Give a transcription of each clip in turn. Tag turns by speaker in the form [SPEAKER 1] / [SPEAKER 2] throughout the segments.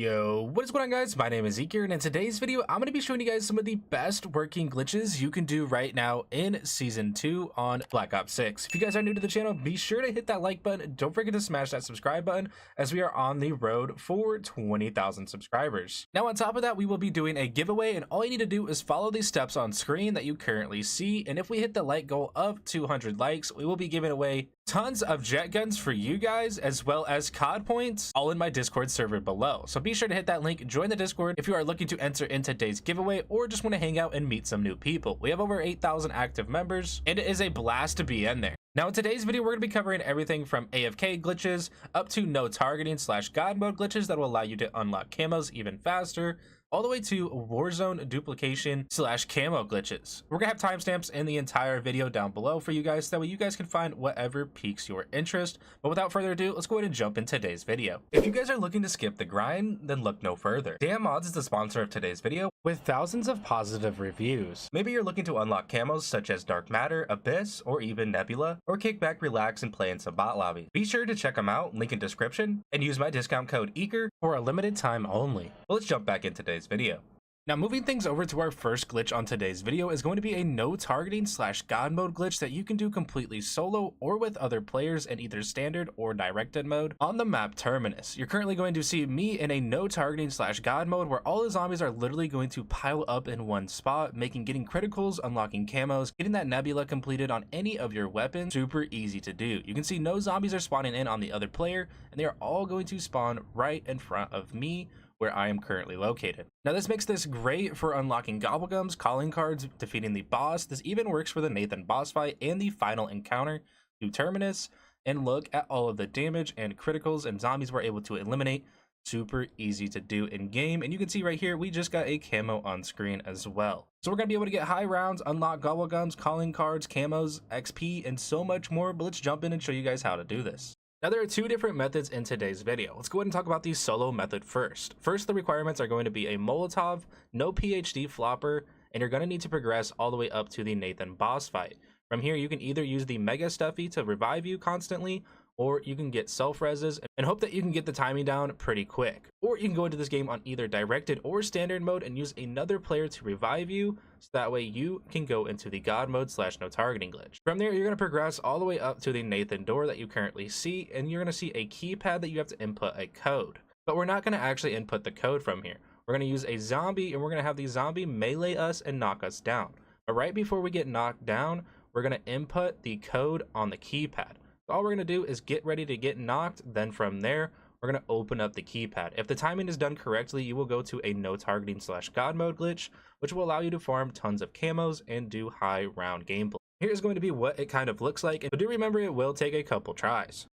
[SPEAKER 1] Yo, what is going on, guys? My name is Eker, and in today's video I'm going to be showing you guys some of the best working glitches you can do right now in season 2 on Black Ops 6. If you guys are new to the channel, be sure to hit that like button. Don't forget to smash that subscribe button, as we are on the road for 20,000 subscribers. Now, on top of that, we will be doing a giveaway, and all you need to do is follow these steps on screen that you currently see. And if we hit the like goal of 200 likes, we will be giving away tons of jet guns for you guys, as well as COD points, all in my Discord server below. So be sure to hit that link, join the Discord if you are looking to enter in today's giveaway or just want to hang out and meet some new people. We have over 8,000 active members, and it is a blast to be in there. Now, in today's video, we're going to be covering everything from AFK glitches up to no targeting / God mode glitches that will allow you to unlock camos even faster, all the way to Warzone duplication / camo glitches. We're gonna have timestamps in the entire video down below for you guys, so that way you guys can find whatever piques your interest. But without further ado, let's go ahead and jump in today's video. If you guys are looking to skip the grind, then look no further. GOBBLEGUMS is the sponsor of today's video, with thousands of positive reviews. Maybe you're looking to unlock camos such as Dark Matter, Abyss, or even Nebula, or kick back, relax, and play in some bot lobbies. Be sure to check them out, link in description, and use my discount code EKER for a limited time only. Well, let's jump back in today's video. Now, moving things over to our first glitch on today's video is going to be a no targeting / God mode glitch that you can do completely solo or with other players in either standard or directed mode on the map Terminus. You're currently going to see me in a no targeting / God mode where all the zombies are literally going to pile up in one spot, making getting criticals, unlocking camos, getting that Nebula completed on any of your weapons super easy to do. You can see no zombies are spawning in on the other player, and they are all going to spawn right in front of me, where I am currently located. Now, this makes this great for unlocking gobblegums, calling cards, defeating the boss. This even works for the Nathan boss fight and the final encounter to Terminus. And look at all of the damage and criticals and zombies we're able to eliminate. Super easy to do in game. And you can see right here, we just got a camo on screen as well. So we're gonna be able to get high rounds, unlock gobblegums, calling cards, camos, XP, and so much more. But let's jump in and show you guys how to do this. Now, there are two different methods in today's video. Let's go ahead and talk about the solo method first. First, the requirements are going to be a Molotov, no PhD flopper, and you're going to need to progress all the way up to the Nathan boss fight. From here, you can either use the Mega Stuffy to revive you constantly, or you can get self-reses and hope that you can get the timing down pretty quick. Or you can go into this game on either directed or standard mode and use another player to revive you, so that way you can go into the God mode / no targeting glitch. From there, you're going to progress all the way up to the Nathan door that you currently see, and you're going to see a keypad that you have to input a code. But we're not going to actually input the code from here. We're going to use a zombie, and we're going to have the zombie melee us and knock us down. But right before we get knocked down, we're going to input the code on the keypad. All we're going to do is get ready to get knocked. Then from there, we're going to open up the keypad. If the timing is done correctly, you will go to a no targeting / God mode glitch, which will allow you to farm tons of camos and do high round gameplay. Here's going to be what it kind of looks like, but do remember it will take a couple tries.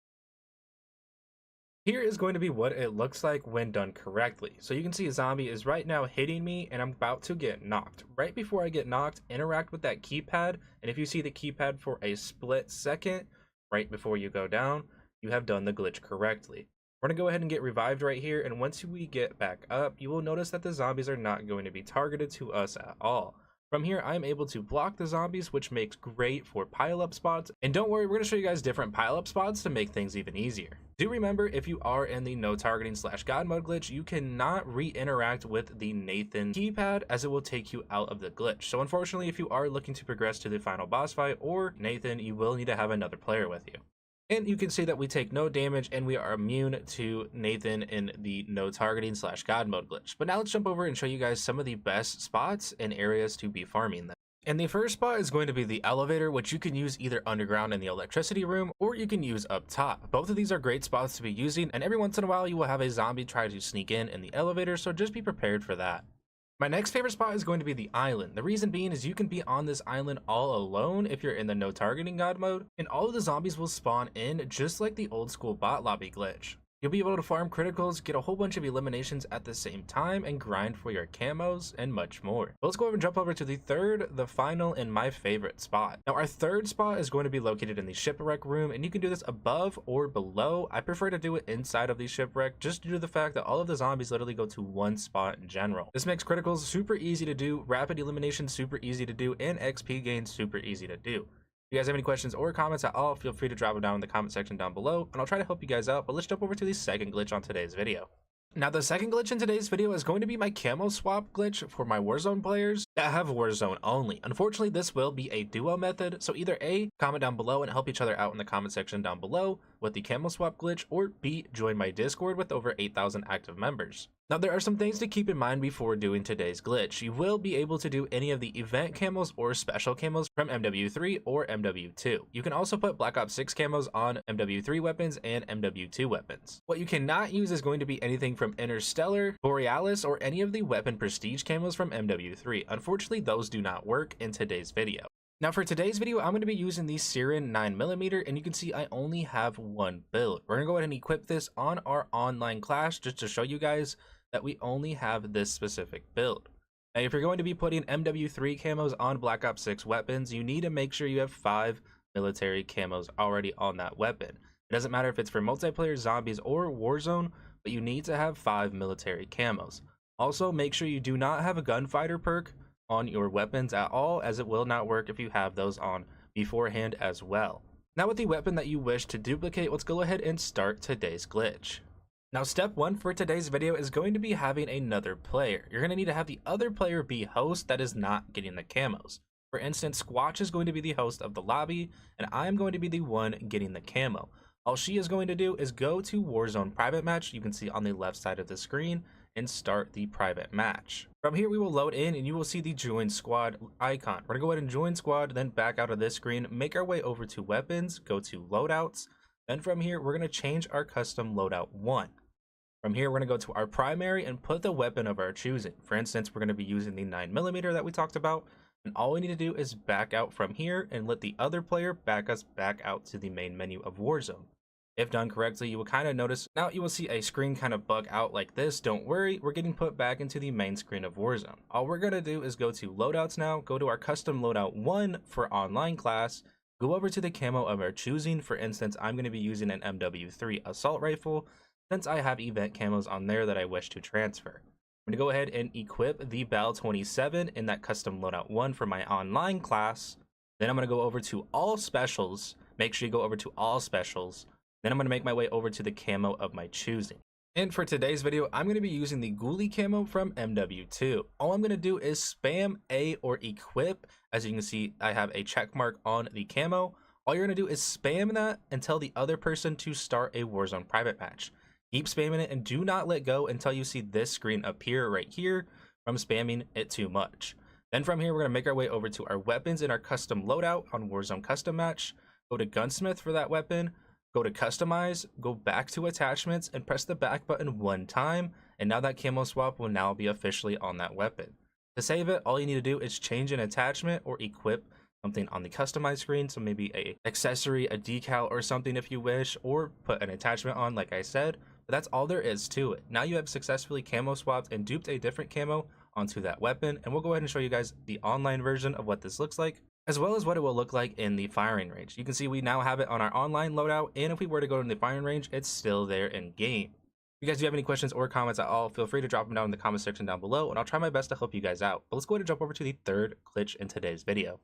[SPEAKER 1] Here is going to be what it looks like when done correctly. So you can see a zombie is right now hitting me, and I'm about to get knocked. Right before I get knocked, interact with that keypad, and if you see the keypad for a split second right before you go down, you have done the glitch correctly. We're going to go ahead and get revived right here, and once we get back up, you will notice that the zombies are not going to be targeted to us at all. From here, I'm able to block the zombies, which makes great for pile-up spots. And don't worry, we're going to show you guys different pile-up spots to make things even easier. Do remember, if you are in the no targeting / God mode glitch, you cannot re-interact with the Nathan keypad, as it will take you out of the glitch. So unfortunately, if you are looking to progress to the final boss fight or Nathan, you will need to have another player with you. And you can see that we take no damage and we are immune to Nathan in the no targeting / God mode glitch. But now let's jump over and show you guys some of the best spots and areas to be farming them. And the first spot is going to be the elevator, which you can use either underground in the electricity room, or you can use up top. Both of these are great spots to be using, and every once in a while you will have a zombie try to sneak in the elevator, so just be prepared for that. My next favorite spot is going to be the island. The reason being is you can be on this island all alone if you're in the no targeting God mode, and all of the zombies will spawn in just like the old school bot lobby glitch. You'll be able to farm criticals, get a whole bunch of eliminations at the same time, and grind for your camos and much more. But let's go over and jump over to the third, the final, and my favorite spot. Now, our third spot is going to be located in the shipwreck room, and you can do this above or below. I prefer to do it inside of the shipwreck, just due to the fact that all of the zombies literally go to one spot in general. This makes criticals super easy to do, rapid elimination super easy to do, and XP gain super easy to do. If you guys have any questions or comments at all, feel free to drop them down in the comment section down below, and I'll try to help you guys out. But let's jump over to the second glitch on today's video. Now, the second glitch in today's video is going to be my camo swap glitch for my Warzone players that have Warzone only. Unfortunately, this will be a duo method, so either A, comment down below and help each other out in the comment section down below with the camo swap glitch, or B, join my Discord with over 8,000 active members. Now, there are some things to keep in mind before doing today's glitch. You will be able to do any of the event camos or special camos from MW3 or MW2. You can also put Black Ops 6 camos on MW3 weapons and MW2 weapons. What you cannot use is going to be anything from Interstellar, Borealis, or any of the weapon prestige camos from MW3. Unfortunately, those do not work in today's video. Now for today's video, I'm going to be using the Siren 9mm, and you can see I only have one build. We're going to go ahead and equip this on our online class just to show you guys that we only have this specific build. Now if you're going to be putting MW3 camos on Black Ops 6 weapons, you need to make sure you have 5 military camos already on that weapon. It doesn't matter if it's for multiplayer, zombies, or Warzone, but you need to have 5 military camos. Also, make sure you do not have a gunfighter perk on your weapons at all, as it will not work if you have those on beforehand as well. Now with the weapon that you wish to duplicate, let's go ahead and start today's glitch. Now step 1 for today's video is going to be having another player. You're going to need to have the other player be host that is not getting the camos. For instance, Squatch is going to be the host of the lobby, and I'm going to be the one getting the camo. All she is going to do is go to Warzone private match, you can see on the left side of the screen, and start the private match. From here we will load in and you will see the join squad icon. We're gonna go ahead and join squad, then back out of this screen, make our way over to weapons, go to loadouts, then from here we're gonna change our custom loadout 1. From here we're gonna go to our primary and put the weapon of our choosing. For instance, we're gonna be using the 9mm that we talked about, and all we need to do is back out from here and let the other player back us back out to the main menu of Warzone. If done correctly, you will kind of notice, now you will see a screen kind of bug out like this. Don't worry, we're getting put back into the main screen of Warzone. All we're going to do is go to loadouts now, go to our custom loadout 1 for online class, go over to the camo of our choosing. For instance, I'm going to be using an MW3 assault rifle since I have event camos on there that I wish to transfer. I'm going to go ahead and equip the Bal 27 in that custom loadout 1 for my online class. Then I'm going to go over to all specials. Make sure you go over to all specials. Then I'm going to make my way over to the camo of my choosing. And for today's video, I'm going to be using the Ghoulie camo from MW2. All I'm going to do is spam A or equip. As you can see, I have a check mark on the camo. All you're going to do is spam that and tell the other person to start a Warzone private match. Keep spamming it and do not let go until you see this screen appear right here from spamming it too much. Then from here, we're going to make our way over to our weapons in our custom loadout on Warzone custom match. Go to Gunsmith for that weapon. Go to customize, go back to attachments, and press the back button 1 time, and now that camo swap will now be officially on that weapon. To save it, all you need to do is change an attachment or equip something on the customized screen, so maybe a accessory, a decal, or something if you wish, or put an attachment on like I said, but that's all there is to it. Now you have successfully camo swapped and duped a different camo onto that weapon, and we'll go ahead and show you guys the online version of what this looks like, as well as what it will look like in the firing range. You can see we now have it on our online loadout, and if we were to go to the firing range, it's still there in game. If you guys do have any questions or comments at all, feel free to drop them down in the comment section down below, and I'll try my best to help you guys out. But let's go ahead and jump over to the third glitch in today's video.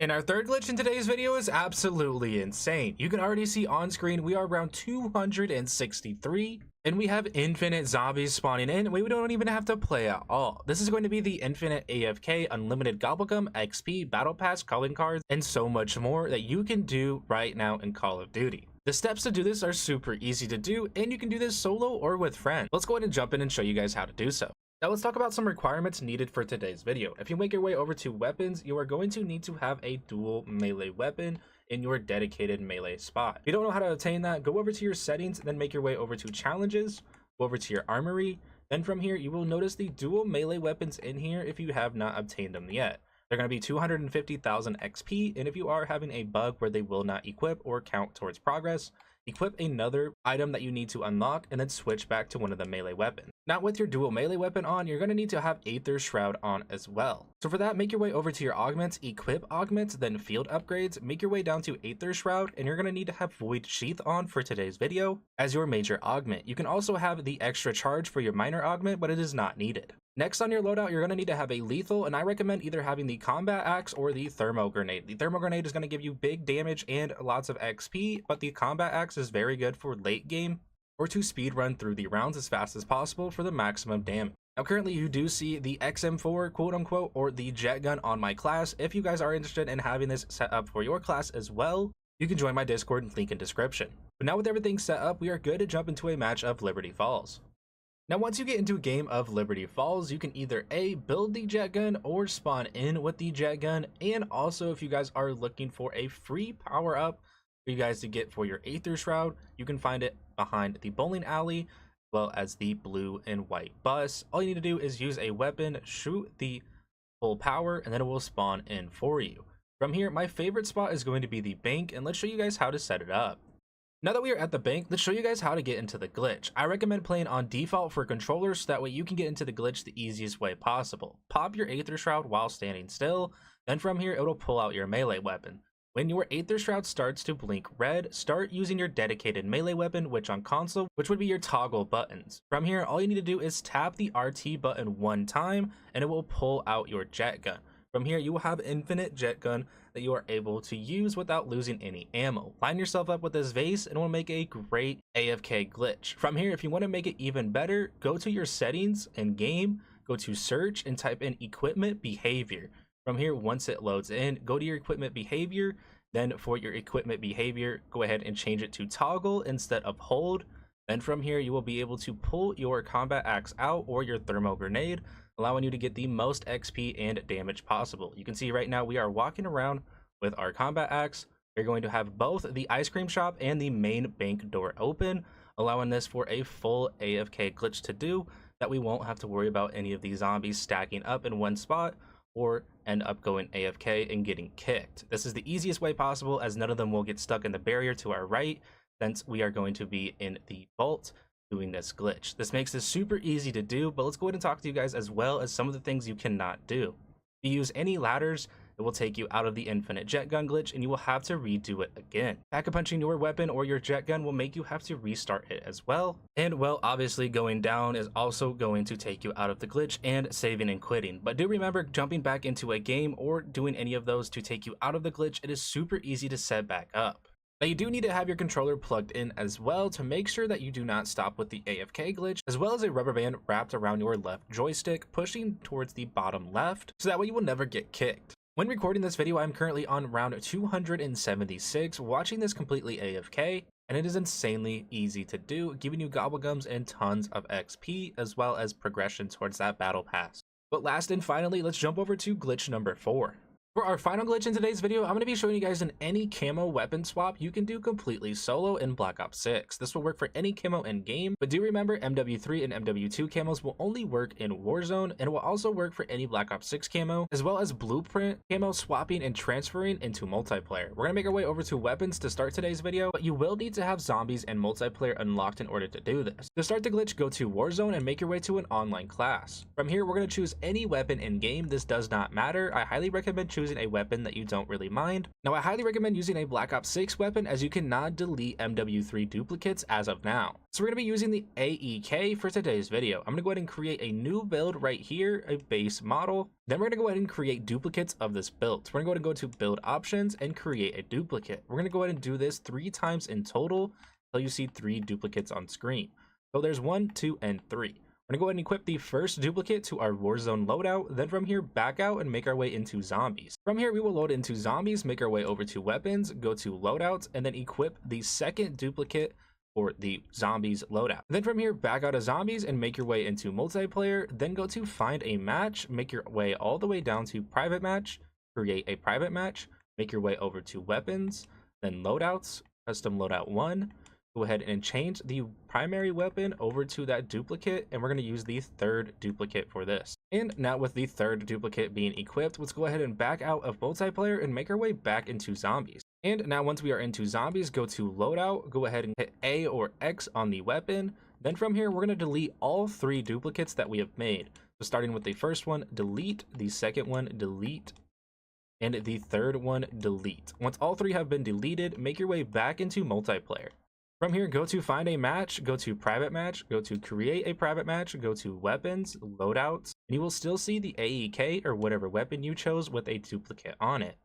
[SPEAKER 1] And our third glitch in today's video is absolutely insane. You can already see on screen we are around 263, and we have infinite zombies spawning in. We don't even have to play at all. This is going to be the infinite AFK, unlimited Gobblegum, XP, battle pass, calling cards, and so much more that you can do right now in Call of Duty. The steps to do this are super easy to do, and you can do this solo or with friends. Let's go ahead and jump in and show you guys how to do so. Now let's talk about some requirements needed for today's video. If you make your way over to weapons, you are going to need to have a dual melee weapon in your dedicated melee spot. If you don't know how to obtain that, go over to your settings, then make your way over to challenges, go over to your armory. Then from here, you will notice the dual melee weapons in here if you have not obtained them yet. They're going to be 250,000 XP, and if you are having a bug where they will not equip or count towards progress, equip another item that you need to unlock and then switch back to one of the melee weapons. Now with your dual melee weapon on, you're going to need to have Aether Shroud on as well. So for that, make your way over to your augments, equip augments, then field upgrades, make your way down to Aether Shroud, and you're going to need to have Void Sheath on for today's video as your major augment. You can also have the extra charge for your minor augment, but it is not needed. Next on your loadout, you're going to need to have a lethal, and I recommend either having the combat axe or the thermo grenade. The thermo grenade is going to give you big damage and lots of XP, but the combat axe is very good for late game or to speed run through the rounds as fast as possible for the maximum damage. Now currently you do see the XM4 quote unquote or the jet gun on my class. If you guys are interested in having this set up for your class as well, you can join my Discord, link in description. But now with everything set up, we are good to jump into a match of Liberty Falls. Now once you get into a game of Liberty Falls, you can either A, build the jet gun or spawn in with the jet gun. And also if you guys are looking for a free power up for you guys to get for your Aether Shroud, you can find it behind the bowling alley as well as the blue and white bus. All you need to do is use a weapon, shoot the full power, and then it will spawn in for you. From here, my favorite spot is going to be the bank, and let's show you guys how to set it up. Now that we are at the bank, let's show you guys how to get into the glitch. I recommend playing on default for controllers so that way you can get into the glitch the easiest way possible. Pop your Aether Shroud while standing still, then from here it'll pull out your melee weapon. When your Aether Shroud starts to blink red, start using your dedicated melee weapon, which on console, which would be your toggle buttons. From here, all you need to do is tap the RT button one time and it will pull out your jet gun. From here, you will have infinite jet gun that you are able to use without losing any ammo. Line yourself up with this vase and it will make a great AFK glitch. From here, if you want to make it even better, go to your settings and game, go to search and type in equipment behavior. From here, once it loads in, go to your equipment behavior. Then for your equipment behavior, go ahead and change it to toggle instead of hold. Then from here, you will be able to pull your combat axe out or your thermo grenade, allowing you to get the most XP and damage possible. You can see right now we are walking around with our combat axe. We're going to have both the ice cream shop and the main bank door open, allowing this for a full AFK glitch to do that we won't have to worry about any of these zombies stacking up in one spot or end up going AFK and getting kicked. This is the easiest way possible as none of them will get stuck in the barrier to our right since we are going to be in the vault doing this glitch. This makes this super easy to do, but let's go ahead and talk to you guys as well as some of the things you cannot do. If you use any ladders, it will take you out of the infinite jet gun glitch and you will have to redo it again. Pack-a-punching your weapon or your jet gun will make you have to restart it as well. And well, obviously going down is also going to take you out of the glitch and saving and quitting. But do remember, jumping back into a game or doing any of those to take you out of the glitch, it is super easy to set back up. Now you do need to have your controller plugged in as well to make sure that you do not stop with the AFK glitch, as well as a rubber band wrapped around your left joystick, pushing towards the bottom left, so that way you will never get kicked. When recording this video, I'm currently on round 276, watching this completely AFK, and it is insanely easy to do, giving you gobblegums and tons of XP, as well as progression towards that battle pass. But last and finally, let's jump over to glitch number 4. For our final glitch in today's video, I'm going to be showing you guys an any camo weapon swap you can do completely solo in Black Ops 6. This will work for any camo in game, but do remember MW3 and MW2 camos will only work in Warzone, and will also work for any Black Ops 6 camo, as well as blueprint camo swapping and transferring into multiplayer. We're going to make our way over to weapons to start today's video, but you will need to have zombies and multiplayer unlocked in order to do this. To start the glitch, go to Warzone and make your way to an online class. From here, we're going to choose any weapon in game. This does not matter. I highly recommend choosing a weapon that you don't really mind. Now I highly recommend using a Black Ops 6 weapon as you cannot delete MW3 duplicates as of now. So we're going to be using the AEK for today's video. I'm going to go ahead and create a new build right here, a base model. Then we're going to go ahead and create duplicates of this build. So we're going to go to build options and create a duplicate. We're going to go ahead and do this 3 times in total until you see 3 duplicates on screen. So there's 1, 2, and 3. We're gonna go ahead and equip the first duplicate to our Warzone loadout, then from here back out and make our way into zombies. From here we will load into zombies, make our way over to weapons, go to loadouts, and then equip the second duplicate for the zombies loadout. Then from here back out of zombies and make your way into multiplayer, then go to find a match, make your way all the way down to private match, create a private match, make your way over to weapons, then loadouts, custom loadout 1. Go ahead and change the primary weapon over to that duplicate, and we're going to use the third duplicate for this. And now with the third duplicate being equipped, let's go ahead and back out of multiplayer and make our way back into zombies. And now once we are into zombies, go to loadout, go ahead and hit A or X on the weapon. Then from here, we're going to delete all 3 duplicates that we have made. So starting with the first one, delete, the second one, delete, and the third one, delete. Once all 3 have been deleted, make your way back into multiplayer. From here, go to find a match, go to private match, go to create a private match, go to weapons, loadouts, and you will still see the AEK or whatever weapon you chose with a duplicate on it.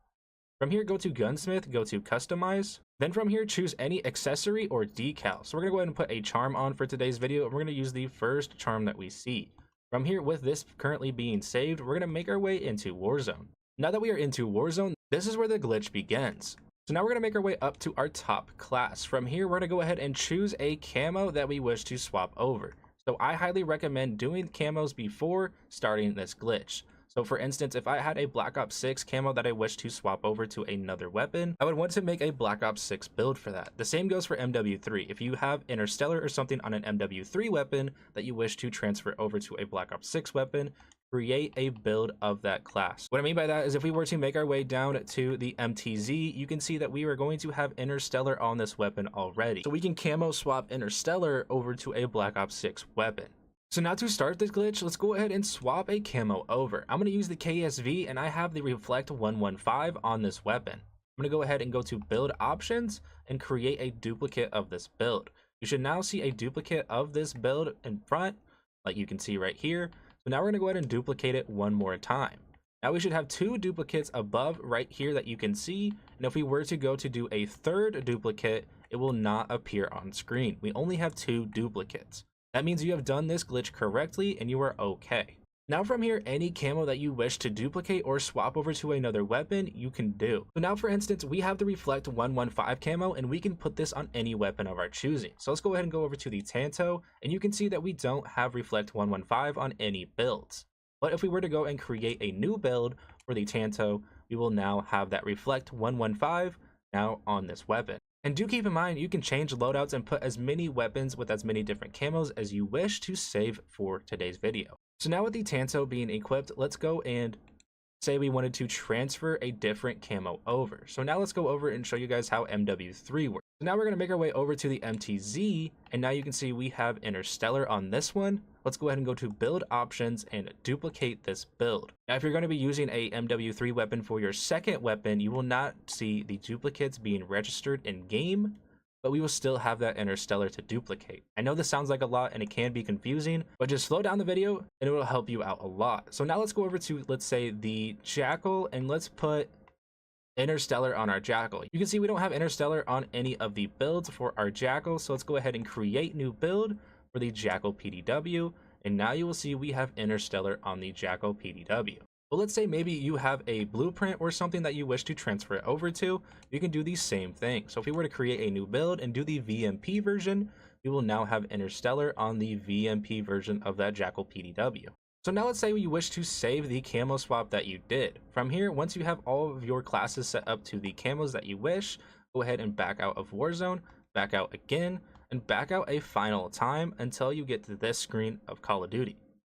[SPEAKER 1] From here, go to Gunsmith, go to Customize. Then from here, choose any accessory or decal. So we're gonna go ahead and put a charm on for today's video, and we're gonna use the first charm that we see. From here, with this currently being saved, we're gonna make our way into Warzone. Now that we are into Warzone, this is where the glitch begins. So now we're gonna make our way up to our top class. From here, we're gonna go ahead and choose a camo that we wish to swap over. So I highly recommend doing camos before starting this glitch. So for instance, if I had a Black Ops 6 camo that I wish to swap over to another weapon, I would want to make a Black Ops 6 build for that. The same goes for MW3. If you have Interstellar or something on an MW3 weapon that you wish to transfer over to a Black Ops 6 weapon, create a build of that class. What I mean by that is if we were to make our way down to the MTZ, you can see that we are going to have Interstellar on this weapon already. So we can camo swap Interstellar over to a Black Ops 6 weapon. So now to start this glitch, let's go ahead and swap a camo over. I'm going to use the KSV and I have the Reflect 115 on this weapon. I'm going to go ahead and go to build options and create a duplicate of this build. You should now see a duplicate of this build in front, like you can see right here. So now we're going to go ahead and duplicate it one more time. Now we should have two duplicates above right here that you can see. And if we were to go to do a third duplicate, it will not appear on screen. We only have two duplicates. That means you have done this glitch correctly and you are okay. Now from here, any camo that you wish to duplicate or swap over to another weapon, you can do. So now for instance, we have the Reflect 115 camo and we can put this on any weapon of our choosing. So let's go ahead and go over to the Tanto and you can see that we don't have Reflect 115 on any builds. But if we were to go and create a new build for the Tanto, we will now have that Reflect 115 now on this weapon. And do keep in mind, you can change loadouts and put as many weapons with as many different camos as you wish to save for today's video. So now with the Tanto being equipped, let's go and say we wanted to transfer a different camo over. So now let's go over and show you guys how MW3 works. So now we're going to make our way over to the MTZ, and now you can see we have Interstellar on this one. Let's go ahead and go to build options and duplicate this build. Now if you're going to be using a MW3 weapon for your second weapon, you will not see the duplicates being registered in game, but we will still have that Interstellar to duplicate. I know this sounds like a lot and it can be confusing, but just slow down the video and it will help you out a lot. So now let's go over to, let's say, the Jackal, and let's put Interstellar on our Jackal. You can see we don't have Interstellar on any of the builds for our Jackal, so let's go ahead and create new build for the Jackal PDW, and now you will see we have Interstellar on the Jackal PDW. But let's say maybe you have a blueprint or something that you wish to transfer it over to, you can do the same thing. So if we were to create a new build and do the VMP version, we will now have Interstellar on the VMP version of that Jackal PDW. So now let's say you wish to save the camo swap that you did. From here, once you have all of your classes set up to the camos that you wish, go ahead and back out of Warzone, back out again, and back out a final time until you get to this screen of Call of Duty.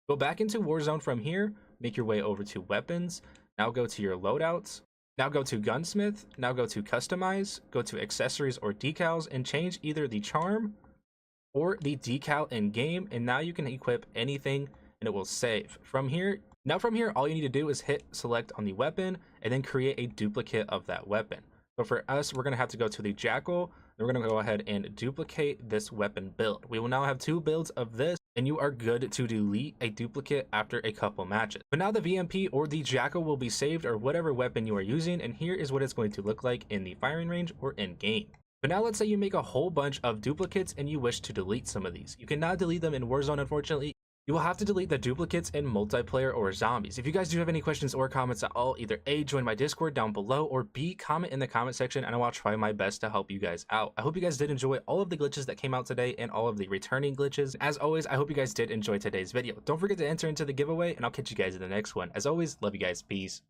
[SPEAKER 1] Go back into Warzone from here, make your way over to weapons, now go to your loadouts, now go to Gunsmith, now go to Customize, go to accessories or decals, and change either the charm or the decal in game, and now you can equip anything and it will save. From here, all you need to do is hit select on the weapon and then create a duplicate of that weapon. So for us, we're going to have to go to the Jackal, and we're going to go ahead and duplicate this weapon build. We will now have two builds of this, and you are good to delete a duplicate after a couple matches. But now the VMP or the Jackal will be saved, or whatever weapon you are using, and here is what it's going to look like in the firing range or in game. But now let's say you make a whole bunch of duplicates and you wish to delete some of these. You cannot delete them in Warzone, unfortunately. You will have to delete the duplicates in multiplayer or zombies. If you guys do have any questions or comments at all, either A, join my Discord down below, or B, comment in the comment section and I will try my best to help you guys out. I hope you guys did enjoy all of the glitches that came out today and all of the returning glitches. As always, I hope you guys did enjoy today's video. Don't forget to enter into the giveaway, and I'll catch you guys in the next one. As always, love you guys. Peace.